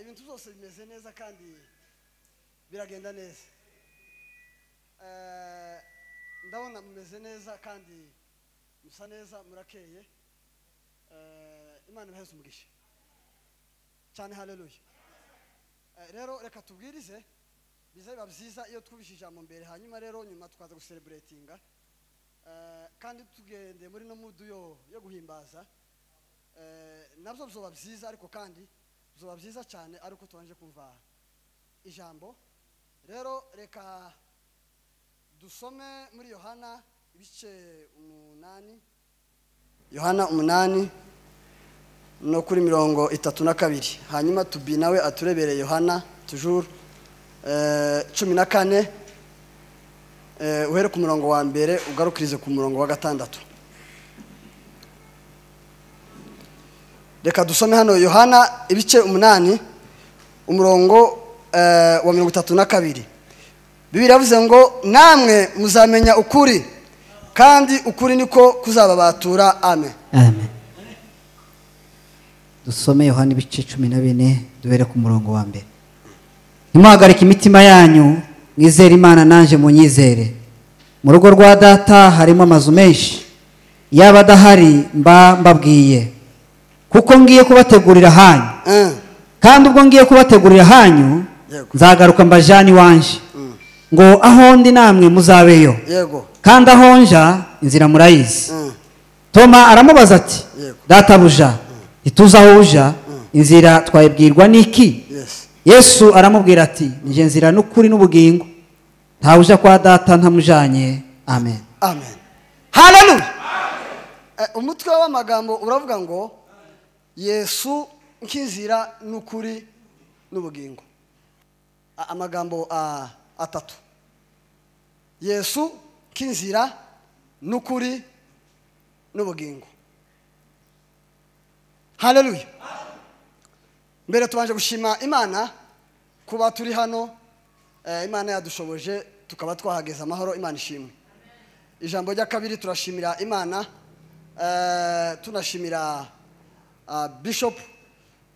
ibintu byose bimeze neza kandi biragenda neza. Ndabona mumeze neza kandi musa neza murakeye. Imana ibaheze umugisha cyane. Haleluya. Rero reka tubwirize bizabe byiza iyo twubishije mu mbere, hanyuma rero nyuma tukaza gucelebratinga kandi tugende muri no mudu yo guhimbaza. Nabyo bizoba byiza, ariko kandi bizoba byiza cyane ariko tubanje kumva ijambo. Rero reka dusome muri Yohana ibice 8, Yohana 8 no kuri 32, hanyuma tubi nawe aturebere Yohana toujours 14 uhere ku murongo wa mbere ugarukirize ku murongo wa 6. Reka dusome hano Yohana ibice 8 umurongo wa 32. Bibiliya yavuze ngo namwe muzamenya ukuri kandi ukuri niko kuzababatura. Amen. Amen. Dusome Yohana ibice 14 duhere ku murongo wa mbere. Ntimuhagarike imitima yanyu, mwizere Imana nanje munyizere. Mu rugo rwa data harimo amazu menshi, yaba adahari mba mbabwiye, kuko ngiye kubategurira hanyu. Kandi ubwo ngiye kubategurira hanyu nzagaruka mbajani wanje, ngo aho ndi namwe muzabeyo. Kandi aho nja inzira murayizi. Toma aramubaza ati, databuja, ituza aho uja, inzira twayibwirwa niki? Yesu aramubwira ati, nije nzira n'ukuri n'ubugingo, nta uja kwa data ntamujanye. Amen. Amen. Haleluya. Umutwe w'amagambo uravuga ngo Yesu nk'inzira n'ukuri n'ubugingo. Amagambo atatu. Yesu nk'inzira n'ukuri n'ubugingo. Haleluya. Mbere tubanje gushima Imana kuba turi hano. Imana yadushoboje tukaba twahageza amahoro. Imana ishimwe. Ijambo rya kabiri turashimira Imana, tunashimira Bishop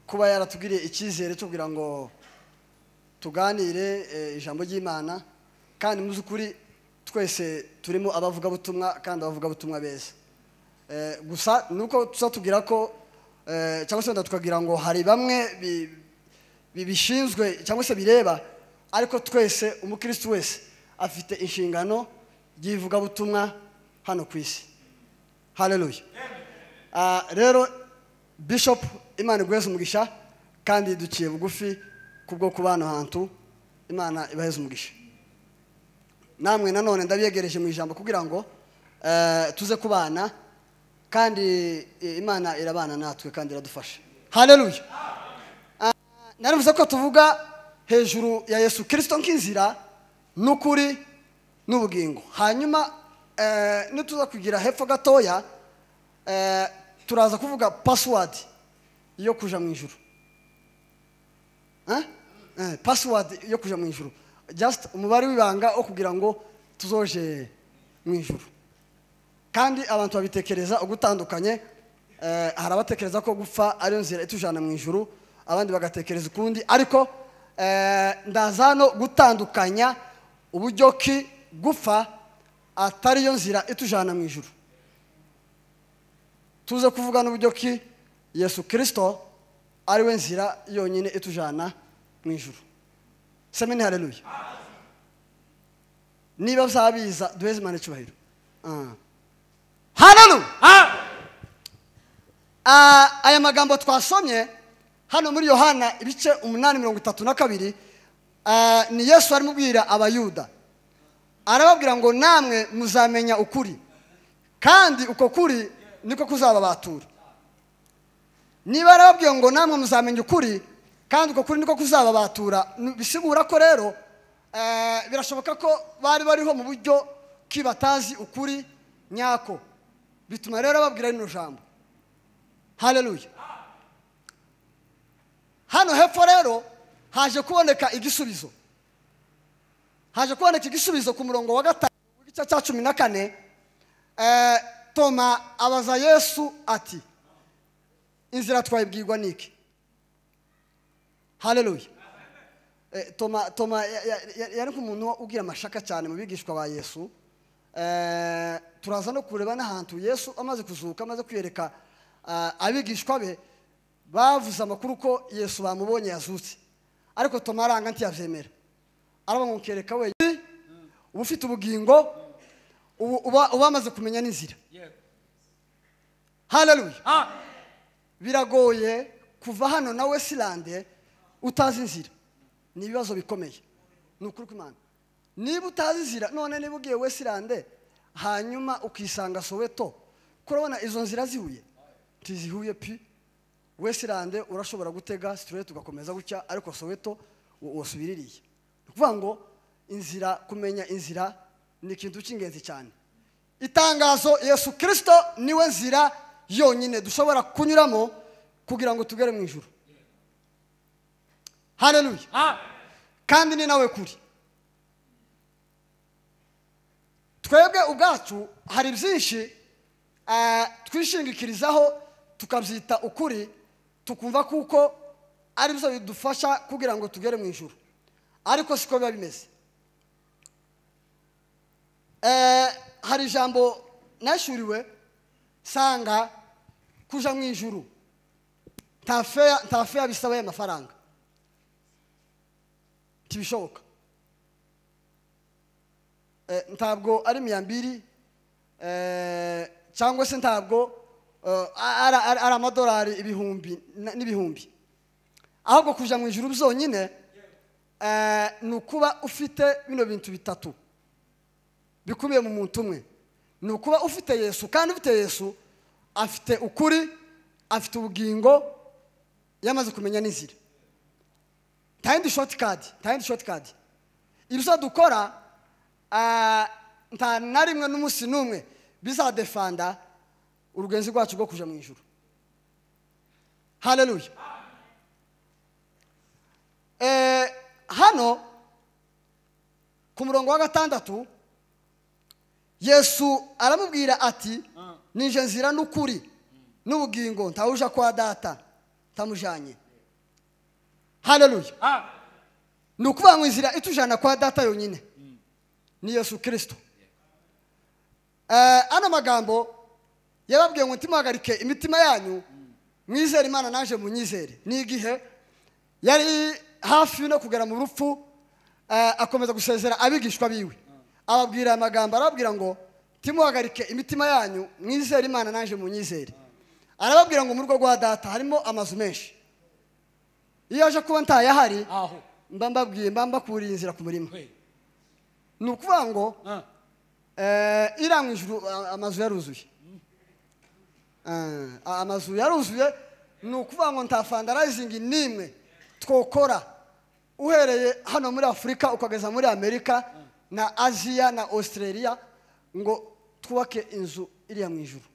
kuba yaratugiriye icyizere tubwira ngo tuganire ijambo ry'Imana, kandi muzukuri twese turimo abavuga butumwa kandi abavuga butumwa beza. Gusa nuko tuzatubwira ko cyangwa se tukagira ngo hari bamwe bibishinzwe cyangwa se bireba, ariko twese umukristo wese afite inshingano yivuga butumwa hano ku isi. Haleluya. Rero Bishop Imana igweze umugisha kandi duciye bugufi kubwo kubana hantu. Imana ibaheze umugisha. Namwe nanone ndabiyegereje mu ijambo kugira ngo tuze kubana, kandi Imana irabana natwe kandi iradufasha. Haleluya. Narivuze ko tuvuga hejuru ya Yesu Kristo nk'inzira n'ukuri n'ubugingo. Hanyuma nituza kugira hepfo gatoya turaza kuvuga password yo kuja mu ijuru. Password yo kuja mu ijuru, just umubare w'ibanga wo kugira ngo tuzoje mu ijuru. Kandi abantu babitekereza ugutandukanye. Hari abatekereza ko gupfa ari nzira itujana mu ijuru, abandi bagatekereza ukundi, ariko ndaza no gutandukanya uburyo ki gupfa atari yo nzira itujana mu ijuru. Tuze kuvuga n'uburyo ki Yesu Kristo ari we nzira yonyine itujana mu ijuru. Semeni haleluya. Niba byabiza duheze Imana icyubahiro. Haleluya. Aya magambo twasomye hano muri Yohana ibice 8:32 ni Yesu arimo kubwira abayuda. Arababwira ngo namwe muzamenya ukuri kandi uko kuri niko kuzababatura. Niba arababwira ngo namwe muzamenya ukuri kandi uko kuri niko kuzababatura, bisigura ko rero birashoboka ko bari bariho mu buryo kibatazi ukuri nyako, bituma rero babwira rino jambo. Haleluya. Hano hepfo rero haje kuboneka igisubizo. Haje kuboneka igisubizo ku murongo wa 5 w'igice cya 14. Toma abaza Yesu ati, inzira twayibwirwa niki? haleluya. Toma yari nk'umuntu ugira amashaka cyane mu bigishwa ba Yesu. Turaza no kureba n'ahantu Yesu amaze kuzuka, amaze kwiyereka abigishwa be, bavuze amakuru ko Yesu bamubonye yazutse, ariko Toma aranga ntiyavyemera. Arabamukereka we uba ufite ubugingo, uba amaze kumenya n'inzira. Haleluya. Biragoye kuva hano na Westland utazi inzira, ni ibibazo bikomeye. Nukuri kw'Imana, niba utazi inzira, none niba ugiye Westland hanyuma ukisanga Soweto, kurabona izo nzira zihuye, tizihuye pi. Westland urashobora gutega straight ugakomeza gutya, ariko Soweto wosubiririye. Kuvuga ngo inzira, kumenya inzira ni ikintu cy'ingenzi cyane. Itangazo, Yesu Kristo niwe nzira yonyine dushobora kunyuramo kugira ngo tugere mu ijuru. Haleluya. Kandi ni nawe kuri. Twebwe ubwacu hari byinshi twishingikirizaho tukabyita ukuri, tukumva kuko ari byo bidufasha kugira ngo tugere mu ijuru, ariko siko biba bimeze. Hari ijambo nashuriwe sanga kuja mu ijuru ntafeya bisaba y'amafaranga, tibishoboka. Ntabwo ari miyambiri cyangwa se ntabwo ari amadolari ibihumbi n'ibihumbi, ahubwo kuja mu ijuru byonyine ni ukuba ufite bino bintu bitatu bikubiye mu muntu umwe. Ni ukuba ufite Yesu, kandi ufite Yesu afite ukuri, afite ubugingo, yamaze kumenya n'inzira. Tayindi shortcut. Ibyo dukora nta na rimwe n'umunsi n'umwe bizadefanda urugenzi rwacu rwo kuja mu ijuru. Haleluya. Hano ku murongo wa 6 Yesu aramubwira ati, nije nzira n'ukuri n'ubugingo, ntawuja kwa data tamujanye. Haleluya. Ni ukuvuga ngo inzira itujana kwa data yonyine ni Yesu Kristo. Ano magambo yababwiye ngo ntimuhagarike imitima yanyu, mwizere Imana naje munyizere. Ni igihe yari hafi no kugera mu rupfu, akomeza gusezera abigishwa biwe, ababwira amagambo, arababwira ngo timuhagarike imitima yanyu, mwizere Imana naje munyizere. Arababwira ngo mu rugo rwa data harimo amazu menshi, iyo aje kuba ntayahari mbambakuriye inzira ku murima. Ni ukuvuga ngo iriya mu ijuru amazu yaruzuye. Amazu yaruzuye, ni ukuvuga ngo nta fundraising n'imwe twokora uhereye hano muri Afurika ukageza muri Amerika na Asia na Australia ngo twubake inzu iriya mu ijuru.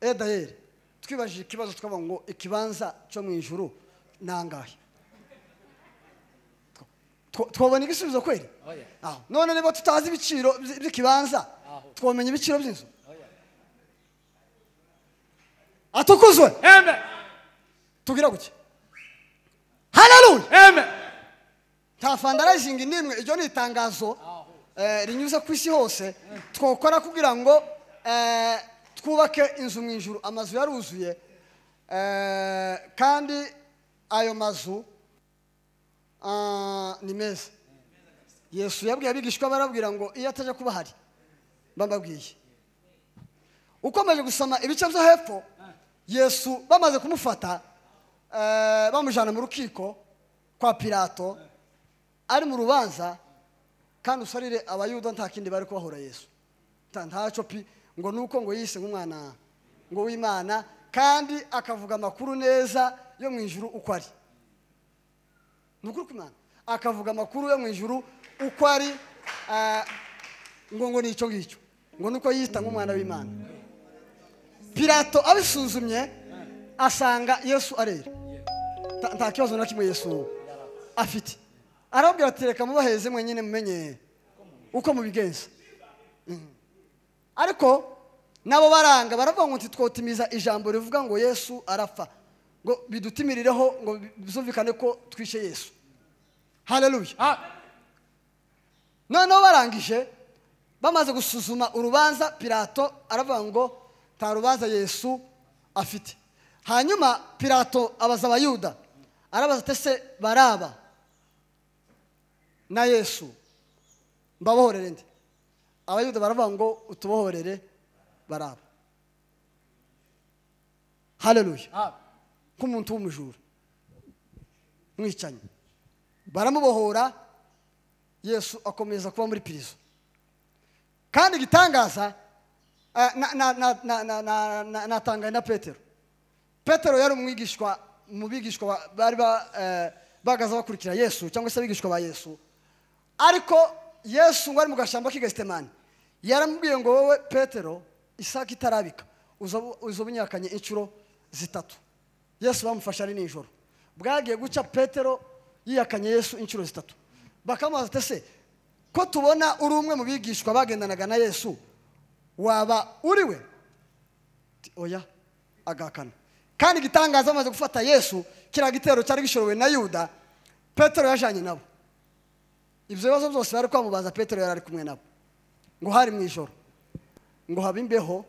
D'ailleurs twibajije ikibazo tukavuga ngo ikibanza cyo mu ijuru nangahe? Twabona igisubizo kweli? None niba tutazi ibiciro by'ikibanza twomenya ibiciro by'inzu? Atukuzwe. Amen. Tugira guke. Haleluya. Amen. Ta fundraising nimwe, iryo ni itangazo rinyuze ku isi hose twokora kugira ngo twubake inzu mu ijuru. Amazu yaruzuye, kandi ayo mazu ni meza. Yesu yabwiye abigishwa, barabwira ngo iyo ataje kuba hari mbabwiye. Ukomeje gusoma ibice byo hepfo, Yesu bamaze kumufata bamujana mu rukiko kwa Pilato, ari mu rubanza, kandi usarire abayuda nta kindi bari kubahora Yesu, ntacyo pi, ngo nuko ngo yise nk'umwana ngo w'Imana, kandi akavuga amakuru neza yo mu ijuru uko ari. Nukuri kw'Imana akavuga amakuru yo mu ijuru uko ari, ngo nicyo ngicyo, ngo nuko yita nk'umwana w'Imana. Pilato abisuzumye asanga Yesu arera, nta kibazo na kimwe Yesu afite. Arabwira ati reka mubaheze mwenyine mumenye uko mubigenza. Ariko nabo baranga, baravuga ngo twotimiza ijambo rivuga ngo Yesu arapfa. ngo bidutimirireho ngo bizumvikane ko twishe Yesu. Haleluya. Noneho barangije bamaze gusuzuma urubanza, Pilato aravuga ngo nta rubanza Yesu afite. Hanyuma Pilato abaza abayuda, arabaza ati ese Baraba na Yesu mbabohorere nde? Abayuda baravuga ngo utubohorere Baraba. Haleluya. Nk'umuntu w'umujura mwicanyi, baramubohora, Yesu akomeza kuba muri prison. Kandi igitangaza natangaye na Petero. Petero yari umwigishwa mu bigishwa bari bagaza bakurikira Yesu cyangwa se abigishwa ba Yesu. Ariko Yesu ngo ari mu gashamba k'Getsemane yaramubwiye ngo wowe Petero, isaka itarabika uzobunyakanye inshuro 3. Yesu bamufasha ari nijoro. Bwagiye guca Petero yiyakanye Yesu inshuro 3. Bakamubaza ati se ko tubona uri umwe mu bigishwa bagendanaga na Yesu, waba uri we? Oya, agakana. Kandi igitangaza amaze gufata Yesu, kira gitero cyari gishorowe na Yuda, Petero yajanye nabo. Ibyo bibazo byose bari kwamubaza, Petero yari ari kumwe nabo. Ngo hari mu ijoro, ngo haba imbeho,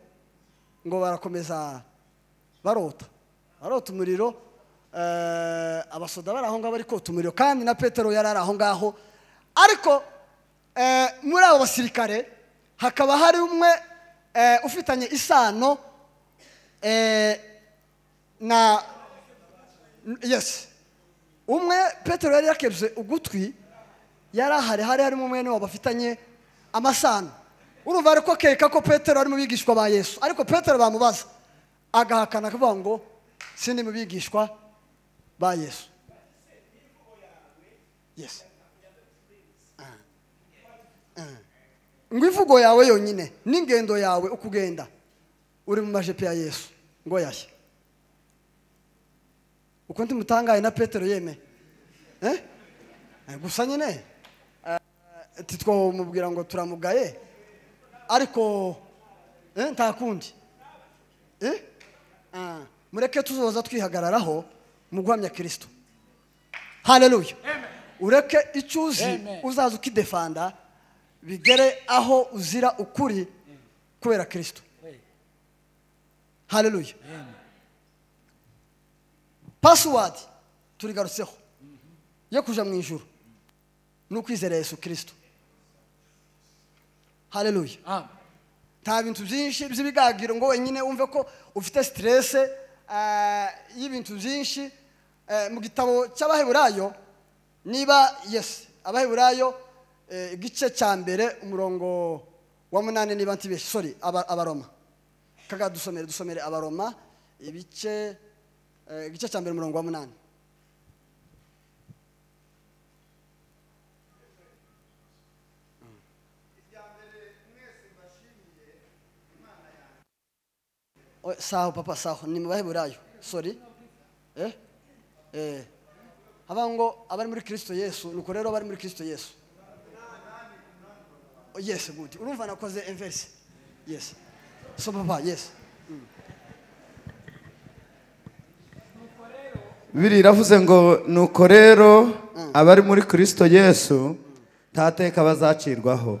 ngo barakomeza barota umuriro, abasoda bari aho ngaho bari kota umuriro, kandi na Petero yari ari aho ngaho. Ariko muri abo basirikare hakaba hari umwe ufitanye isano na yes, umwe Petero yari yakebye ugutwi, yari ahari harimo umwe n'uwo bafitanye amasano. Urumva ariko keka ko Petero ari mu bigishwa ba Yesu, ariko Petero bamubaza agahakana akavuga ngo sindi mu bigishwa ba Yesu. Yes. Ngo ivugo yawe yonyine n'ingendo yawe ukugenda uri mu majepe ya Yesu ngo yashye. Uko ndi mutangaye na Petero yeme gusa nyine titwo mubwira ngo turamugaye, ariko nta kundi mureke tuzoza twihagararaho mu guhamya Kristo. Haleluya. Ureke icyuzi uzaza ukidefanda bigere aho uzira ukuri kubera Kristo. Haleluya. Password turigarutseho yo kuja mu ijuru n'ukwizera Yesu Kristo. Haleluya. Nta bintu byinshi by'ibigagiro ngo wenyine umve ko ufite stress y'ibintu byinshi. Mu gitabo cy'Abaheburayo, niba yes, Abaheburayo igice cya mbere umurongo wa 8 niba ntibeshye, sorry, Abaroma. Kaga dusomere Abaroma igice cya mbere umurongo wa 8. Saho papa saho ni mu Baheburayo, sorry. Abango abari muri Kristo Yesu, nuko rero abari muri Kristo Yesu. Yes, good. Urumva nakoze inverse. Yes. So papa, yes. Biri iravuze ngo nuko rero abari muri Kristo Yesu tateka bazacirwaho,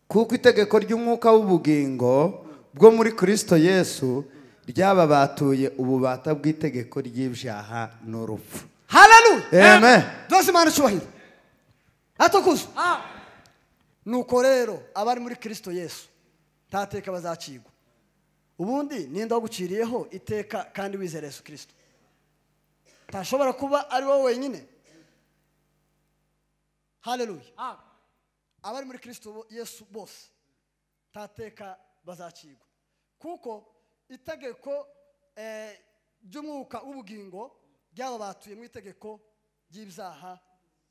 kuko itegeko ry'umwuka w'ubugingo bwo muri Kristo Yesu ryababatuye ububata bw'itegeko ry'ibyaha n'urupfu. Hallelujah. Amen. Dose mana cyubahiro. Atokuzo. Nuko rero abari muri Kristo Yesu tateka bazacirwa. Ubundi ninda guciriyeho iteka kandi wizera Yesu Kristo. Tashobora kuba ari wowe wenyine. Hallelujah. Abari muri Kristo Yesu bose tateka bazacirwa, kuko itegeko ry'umwuka w'ubugingo ryababatuye mu itegeko ry'ibyaha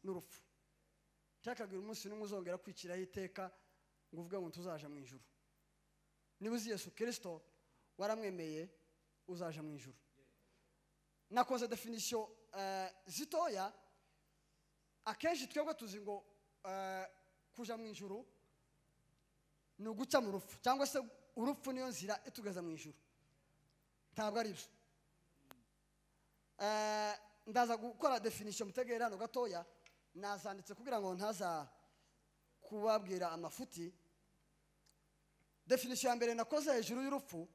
n'urupfu. Cyakagira umunsi n'umwe uzongera kwiciraho iteka ngo uvuge ngo tuzaja mu ijuru. Niba uzi Yesu Kristo waramwemeye uzaja mu ijuru. Nakoze definition zitoya. Akenshi twebwe tuzi ngo kuja mu ijuru ni uguca mu rupfu, cyangwa se urupfu niyo nzira itugeza mu ijuru. Ntabwo ari byo. ndaza gukora definition mutegera hano gatoya nazanditse kugira ngo ntaza kubabwira amafuti. Definition ya mbere nakoze hejuru y'urupfu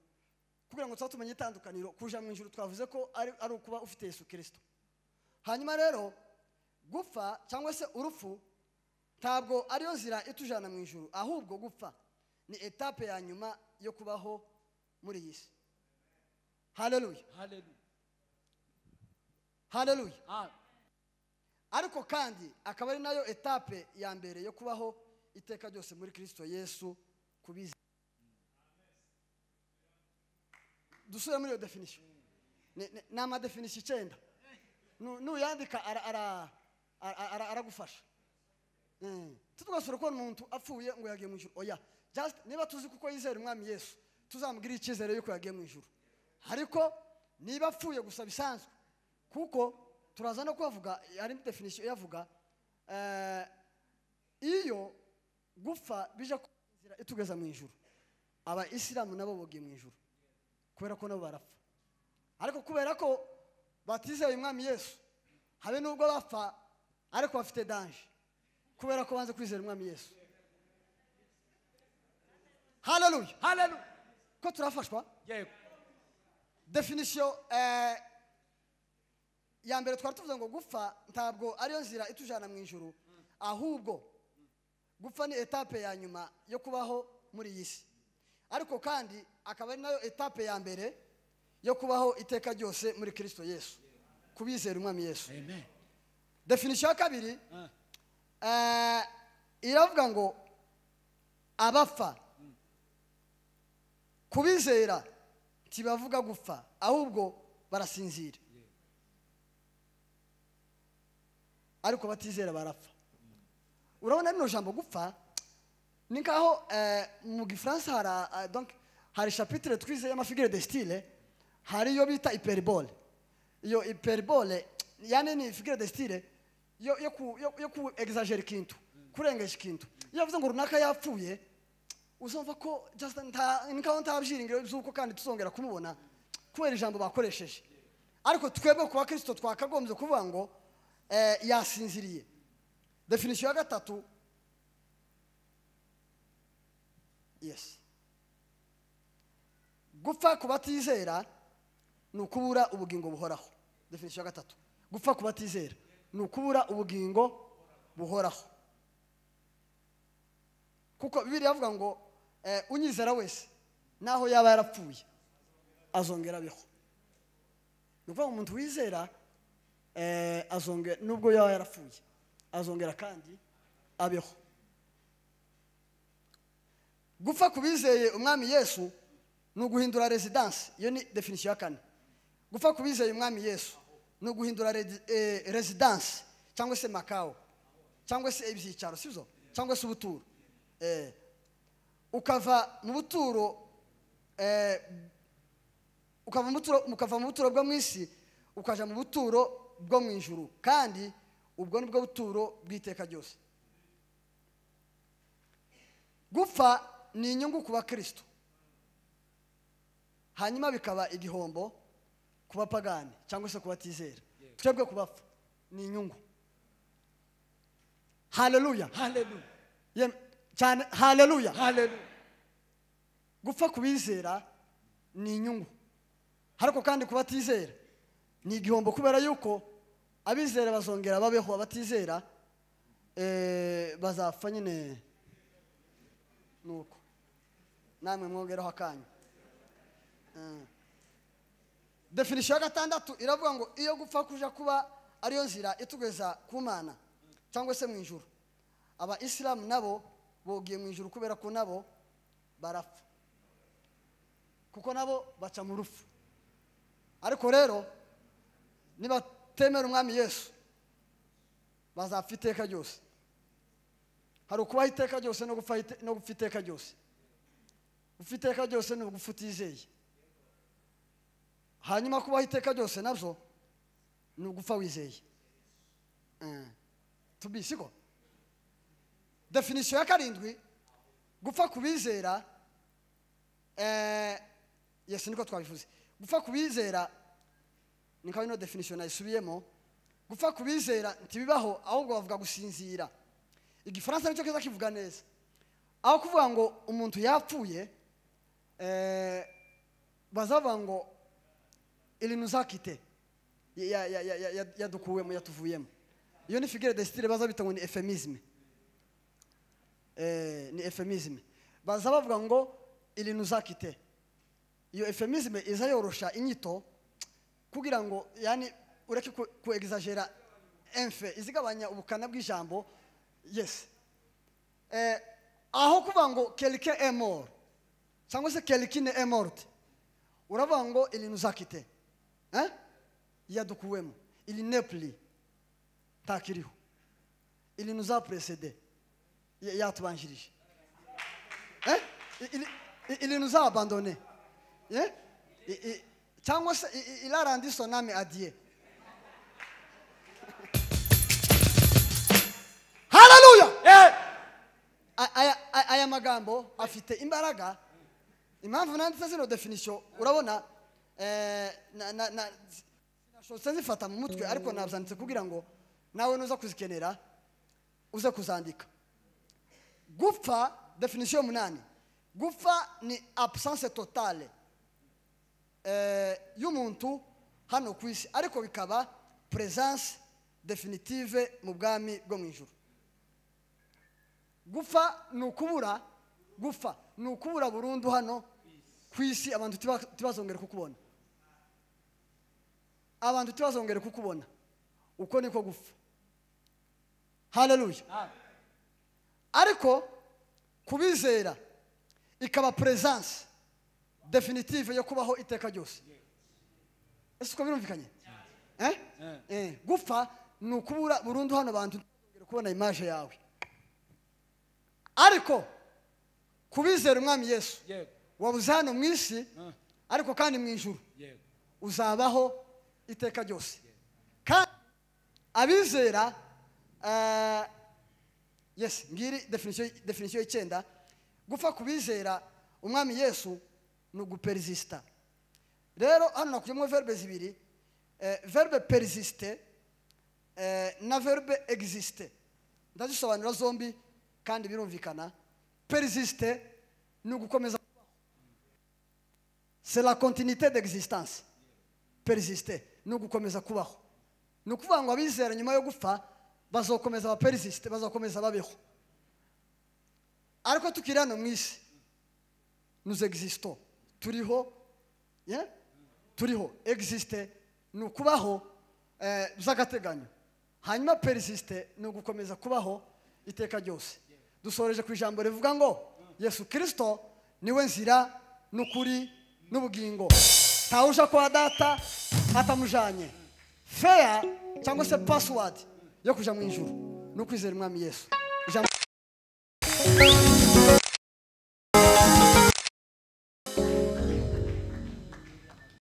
kugira ngo tumenye itandukaniro kuja mu ijuru. Twavuze ko ari ukuba ufite Yesu Kristo. Hanyuma rero gupfa cyangwa se urupfu ntabwo ariyo nzira itujana mu ijuru, ahubwo gupfa ni etape ya nyuma yo kubaho muri iyi si. Haleluya, Hallelujah. haleluya. Ariko kandi akaba ari nayo etape ya mbere yo kubaho iteka ryose muri Kristo Yesu kubiza. Dusubira muri iyo definition. Ni ama definition 9. Nuyandika aragufasha. Tutugosora ko umuntu apfuye ngo yagiye mu ijuru. Oya, just niba tuzi kuko yizera umwami Yesu tuzamubwira icyizere yuko yagiye mu ijuru. Ariko niba apfuye gusa bisanzwe kuko turaza no kuvuga ari definition yavuga iyo gupfa bija inzira itugeza mu ijuru. Aba Islam nabo bogiye mu ijuru kubera ko nabo barapfa. Ariko kubera ko batizeye umwami Yesu habe nubwo bapfa ariko bafite danger kubera ko banze kwizera umwami Yesu. Haleluya, Hallelujah. ko turafashwa. Yego. Definition ya mbere twari tuvuze ngo gupfa ntabwo ariyo nzira itujana mu ijuru, ahubwo gupfa ni etape ya nyuma yo kubaho muri iyi si. Ariko kandi akaba ari nayo etape ya mbere yo kubaho iteka ryose muri Kristo Yesu kubizera umwami Yesu. Amen. Definition ya kabiri iravuga ngo abafa kubizera tibavuga gupfa ahubwo barasinzira, ariko batizera barapfa. Urabona rino jambo gupfa ni nkaho mu Gifaransa hari chapitre twize y'amafigure de style, hari yo bita hyperbole. Iyo hyperbole yani ni figure de style yo ku exagere ikintu, kurengesha ikintu. Iyo avuze ngo runaka yapfuye uzumva ko just nkaho ntabyiringiro by'uko kandi tuzongera kumubona kubera ijambo bakoresheje. Ariko twebwe kuba Kristo twakagombye kuvuga ngo yasinziriye. Definition ya gatatu, yes, gupfa kubatizera ni ukubura ubugingo buhoraho. Definition ya gatatu, gupfa kubatizera ni ukubura ubugingo buhoraho. Kuko Bibiliya yavuga ngo unyizera wese naho yaba yarapfuye azongera abeho. Nuko umuntu wizera azongera nubwo yaba yarapfuye azongera kandi abeho. Gupfa kubizeye umwami Yesu ni uguhindura residence. Iyo ni definition ya kane. Gupfa kubizeye umwami Yesu ni uguhindura residence cyangwa se makao cyangwa se ibyicaro sizo cyangwa se ubuturo. Ukava mu buturo mukava mu buturo bwo mu isi ukaja mu buturo bwo mu ijuru, kandi ubwo nibwo buturo bw'iteka ryose. Gupfa ni inyungu kuba Kristo, hanyuma bikaba igihombo kuba pagani cyangwa se kubatizera. Twebwe kubapfa ni inyungu. Haleluya, Hallelujah. cyane haleluya. Hallelujah. Gupfa kubizera ni inyungu, ariko kandi kubatizera ni igihombo kubera yuko abizera bazongera babeho, abatizera bazapfa nyine. Nuko namwe mwongeraho akanya. Definition ya gatandatu iravuga ngo iyo gupfa kuja kuba ariyo nzira itugeza ku Mana cyangwa se mu ijuru, aba Islam nabo bogiye mu ijuru kubera ko nabo barapfa, kuko nabo baca mu rufu. Ariko rero niba temera umwami Yesu bazapfa iteka ryose. Hari ukubaho iteka ryose no gupfa iteka ryose. Gupfa iteka ryose ni ugupfa utizeye, hanyuma kubaho iteka ryose nabyo ni ugupfa wizeye. Tubisiko. Definition ya karindwi, gupfa kubizera yes niko twabivuze. Gupfa kubizera nikaho ino definition nayisubiyemo gupfa kubizera ntibibaho ahubwo bavuga gusinzira igifaransa nicyo kiza kivuga neza aho kuvuga ngo umuntu yapfuye bazavuga ngo ili nous a quitté yadukuwemo yatuvuyemo iyo ni figure de style baza bita ngo ni euphémisme ni euphémisme baza bavuga ngo ili nous a quitté iyo euphémisme iza yorosha inyito kugira ngo yani ureke ku exagera enfe izigabanya ubukana bw'ijambo yes aho kuvuga ngo quelqu'un est mort cyangwa se quelqu'un est morte uravuga ngo ili nous a quitté yadukuwemo il n'est plus takiriho il nous a précédé yatubanjirije il nous a abandonné cyangwa se il a rendu son âme à Dieu. Hallelujah. Aya magambo afite imbaraga impamvu nanditse zino definition urabona nashotse zifata mu mutwe ariko nabyanditse kugira ngo nawe nuza kuzikenera uze kuzandika gupfa definition 8 gupfa ni absence totale y'umuntu hano ku isi ariko bikaba presence definitive mu bwami bwo mu ijuru gupfa nukubura gupfa nukubura burundu hano ku isi abantu tibazongera kukubona abantu tibazongera kukubona uko niko gupfa haleluya ariko kubizera ikaba presence definitive yo kubaho iteka ryose ese ko birumvikanye gupfa nukubura burundu hano abantu tibazongera kubona image yawe ariko kubizera umwami Yesu wabuze hano mu isi ariko kandi mu ijuru uzabaho iteka ryose kandi abizera yes ngiri definition y'icenda gupfa kubizera umwami Yesu no gupersista rero hano nakujemo verbe zibiri verbe persister na verbe exister ndazisobanura zombi kandi birumvikana persister ni gukomeza c'est la continuité d'existence persister ni gukomeza kubaho ni ukuvuga ngo abizera nyuma yo gupfa bazokomeza ba persister bazokomeza babeho ariko tukiri hano mu isi nous existons turiho turiho exister ni ukubaho by'agateganyo hanyuma persister ni gukomeza kubaho iteka ryose dusoreje ku ijambo rivuga ngo Yesu Kristo niwe nzira n'ukuri n'ubugingo tawuja kwa data atamujanye fair cyangwa se password yo kuja mu ijuru no kwizera umwami Yesu ijambo